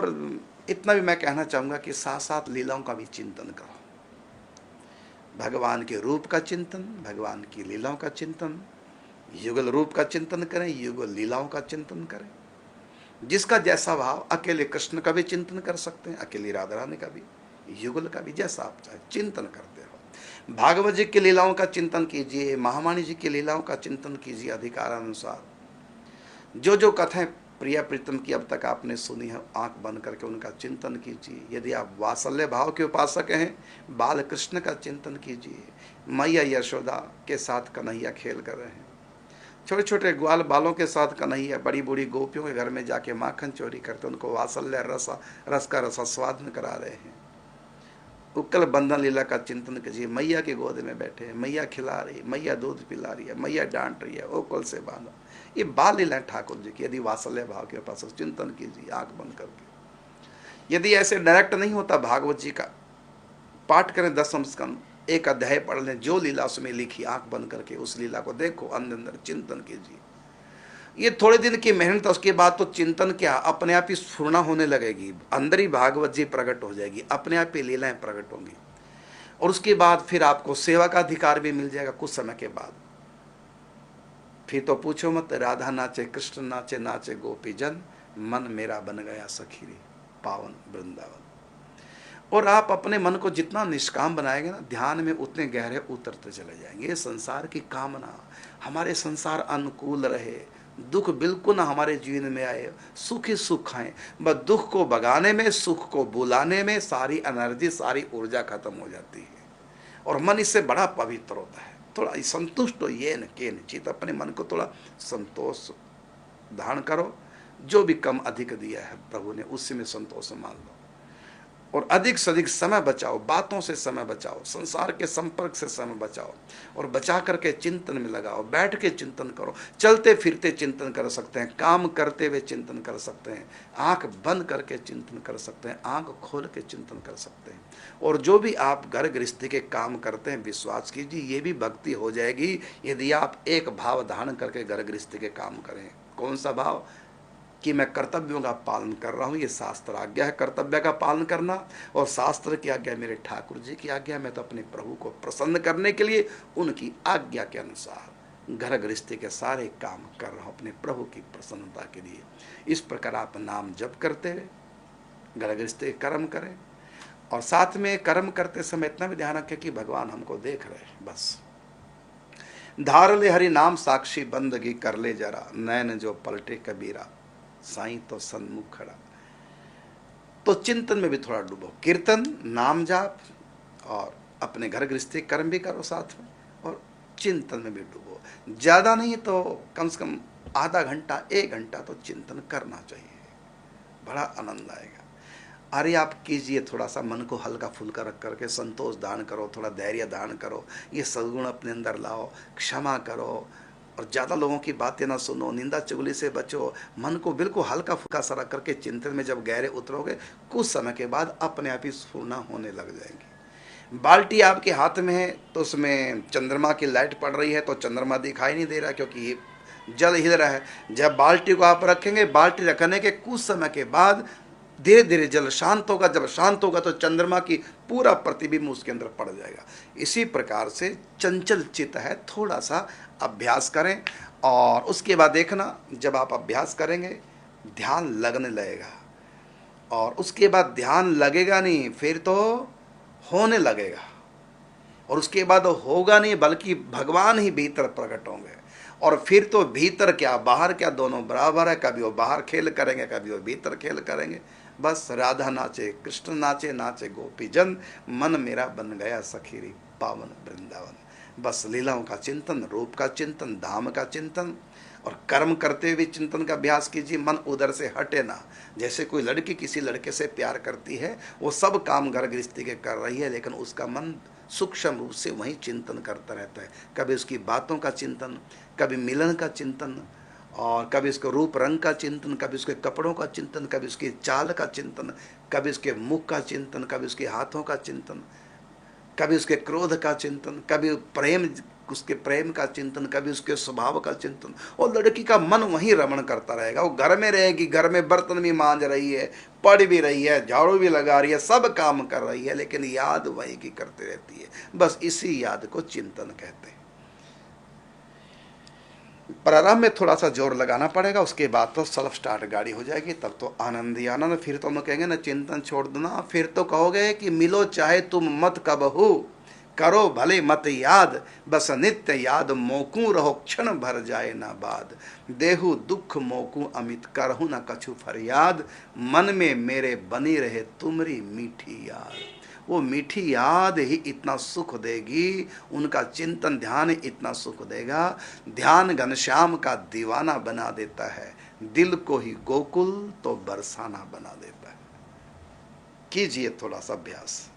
और इतना भी मैं कहना चाहूँगा कि साथ साथ लीलाओं का भी चिंतन करो। भगवान के रूप का चिंतन, भगवान की लीलाओं का चिंतन, युगल रूप का चिंतन करें, युगल लीलाओं का चिंतन करें। जिसका जैसा भाव, अकेले कृष्ण का भी चिंतन कर सकते हैं, अकेली राधा रानी का भी, युगल का भी, जैसा आप चाहे चिंतन करते रहो। भागवत जी की लीलाओं का चिंतन कीजिए, महावाणी जी की लीलाओं का चिंतन कीजिए अधिकारानुसार। जो जो कथाएं प्रिया प्रीतम की अब तक आपने सुनी है, आंख बंद करके उनका चिंतन कीजिए। यदि आप वात्सल्य भाव के उपासक हैं, बाल कृष्ण का चिंतन कीजिए। मैया यशोदा के साथ कन्हैया खेल कर रहे हैं, छोटे छोटे ग्वाल बालों के साथ कन्हैया बड़ी बूढ़ी गोपियों के घर में जाके माखन चोरी करते, उनको वात्सल्य रस का रसास्वादन करा रहे हैं। उक्कल बंधन लीला का चिंतन कीजिए। मैया की गोद में बैठे हैं, मैया खिला रही, मैया दूध पिला रही है, मैया डांट रही है, ओकुल से बांधा। ये बाल लीला ठाकुर जी की। यदि वात्सल्य भाव के पास चिंतन कीजिए आंख बंद करके। यदि ऐसे डायरेक्ट नहीं होता, भागवत जी का पाठ करें, 10 स्कंद, एक अध्याय पढ़ लें, जो लीला उसमें लिखी, आंख बंद करके उस लीला को देखो, अंदर अंदर चिंतन कीजिए। ये थोड़े दिन की मेहनत, उसके बाद तो चिंतन क्या, अपने आप ही स्फुरना होने लगेगी, अंदर ही भागवत जी प्रकट हो जाएगी, अपने आप ही लीलाएं प्रकट होंगी। और उसके बाद फिर आपको सेवा का अधिकार भी मिल जाएगा कुछ समय के बाद। फिर तो पूछो मत, राधा नाचे, कृष्ण नाचे, नाचे गोपी जन, मन मेरा बन गया सखीरी पावन वृंदावन। और आप अपने मन को जितना निष्काम बनाएंगे ना, ध्यान में उतने गहरे उतरते चले जाएंगे। ये संसार की कामना, हमारे संसार अनुकूल रहे, दुख बिल्कुल ना हमारे जीवन में आए, सुख ही सुख आए। बस दुख को भगाने में, सुख को बुलाने में सारी एनर्जी, सारी ऊर्जा खत्म हो जाती है और मन इससे बड़ा पवित्र होता है। थोड़ा संतुष्ट हो, ये न के निश्चित, अपने मन को थोड़ा संतोष धारण करो। जो भी कम अधिक दिया है प्रभु ने, उससे में संतोष मान लो और अधिक से अधिक समय बचाओ, बातों से समय बचाओ, संसार के संपर्क से समय बचाओ और बचा करके चिंतन में लगाओ। बैठ के चिंतन करो, चलते फिरते चिंतन कर सकते हैं, काम करते हुए चिंतन कर सकते हैं, आंख बंद करके चिंतन कर सकते हैं, आंख खोल के चिंतन कर सकते हैं। और जो भी आप घर गृहस्थी के काम करते हैं, विश्वास कीजिए ये भी भक्ति हो जाएगी यदि आप एक भाव धारण करके घर गृहस्थी के काम करें। कौन सा भाव? कि मैं कर्तव्यों का पालन कर रहा हूँ, ये शास्त्र आज्ञा है कर्तव्य का पालन करना, और शास्त्र की आज्ञा मेरे ठाकुर जी की आज्ञा। मैं तो अपने प्रभु को प्रसन्न करने के लिए उनकी आज्ञा के अनुसार घर गृहस्थी के सारे काम कर रहा हूँ अपने प्रभु की प्रसन्नता के लिए। इस प्रकार आप नाम जप करते हुए घर गृहस्थी के कर्म करें और साथ में कर्म करते समय इतना भी ध्यान रखें कि भगवान हमको देख रहे हैं। बस धार ले हरि नाम साक्षी, बंदगी कर ले जरा, नैन जो पलटे कबीरा, साईं तो सन्मुख खड़ा। तो चिंतन में भी थोड़ा डूबो, कीर्तन नाम जाप और अपने घर गृहस्थी कर्म भी करो साथ में, और चिंतन में भी डूबो। ज़्यादा नहीं तो कम से कम आधा घंटा 1 घंटा तो चिंतन करना चाहिए, बड़ा आनंद आएगा। अरे आप कीजिए, थोड़ा सा मन को हल्का फुल्का रख करके संतोष दान करो, थोड़ा धैर्य दान करो, ये सद्गुण अपने अंदर लाओ, क्षमा करो और ज़्यादा लोगों की बातें ना सुनो, निंदा चुगली से बचो। मन को बिल्कुल हल्का फुल्का सा रख करके चिंतन में जब गहरे उतरोगे, कुछ समय के बाद अपने आप ही स्फुरना होने लग जाएंगी। बाल्टी आपके हाथ में है तो उसमें चंद्रमा की लाइट पड़ रही है तो चंद्रमा दिखाई नहीं दे रहा क्योंकि ये जल हिल रहा है। जब बाल्टी को आप रखेंगे, बाल्टी रखने के कुछ समय के बाद धीरे धीरे जल शांत होगा, जब शांत होगा तो चंद्रमा की पूरा प्रतिबिंब उसके अंदर पड़ जाएगा। इसी प्रकार से चंचल चित्त है, थोड़ा सा अभ्यास करें और उसके बाद देखना, जब आप अभ्यास करेंगे ध्यान लगने लगेगा और उसके बाद ध्यान लगेगा नहीं, फिर तो होने लगेगा और उसके बाद होगा नहीं बल्कि भगवान ही भीतर प्रकट होंगे। और फिर तो भीतर क्या बाहर क्या दोनों बराबर है, कभी वो बाहर खेल करेंगे, कभी वो भीतर खेल करेंगे। बस राधा नाचे, कृष्ण नाचे, नाचे गोपी जन, मन मेरा बन गया सखीरी पावन वृंदावन। बस लीलाओं का चिंतन, रूप का चिंतन, धाम का चिंतन और कर्म करते हुए चिंतन का अभ्यास कीजिए। मन उधर से हटे ना। जैसे कोई लड़की किसी लड़के से प्यार करती है, वो सब काम घर गृहस्थी के कर रही है, लेकिन उसका मन सूक्ष्म रूप से वहीं चिंतन करता रहता है। कभी उसकी बातों का चिंतन, कभी मिलन का चिंतन, और कभी उसके रूप रंग का चिंतन, कभी उसके कपड़ों का चिंतन, कभी उसकी चाल का चिंतन, कभी उसके मुख का चिंतन, कभी उसके हाथों का चिंतन, कभी उसके क्रोध का चिंतन, कभी प्रेम उसके प्रेम का चिंतन, कभी उसके स्वभाव का चिंतन। और लड़की का मन वहीं रमण करता रहेगा। वो घर में रहेगी, घर में बर्तन भी मांज रही है, पढ़ भी रही है, झाड़ू भी लगा रही है, सब काम कर रही है, लेकिन याद वहीं की करती रहती है। बस इसी याद को चिंतन कहते हैं। प्रारंभ में थोड़ा सा जोर लगाना पड़ेगा, उसके बाद तो सेल्फ स्टार्ट गाड़ी हो जाएगी, तब तो आनंद ही आनंद। फिर तो हम कहेंगे ना चिंतन छोड़ देना, फिर तो कहोगे कि मिलो चाहे तुम मत कबहू, करो भले मत याद, बस नित्य याद मोकू रहो, क्षण भर जाए ना बाद। देहु दुख मोकू अमित करहु न कछु फरियाद, मन में मेरे बनी रहे तुमरी मीठी याद। वो मीठी याद ही इतना सुख देगी, उनका चिंतन ध्यान इतना सुख देगा। ध्यान घनश्याम का दीवाना बना देता है, दिल को ही गोकुल तो बरसाना बना देता है। कीजिए थोड़ा सा अभ्यास।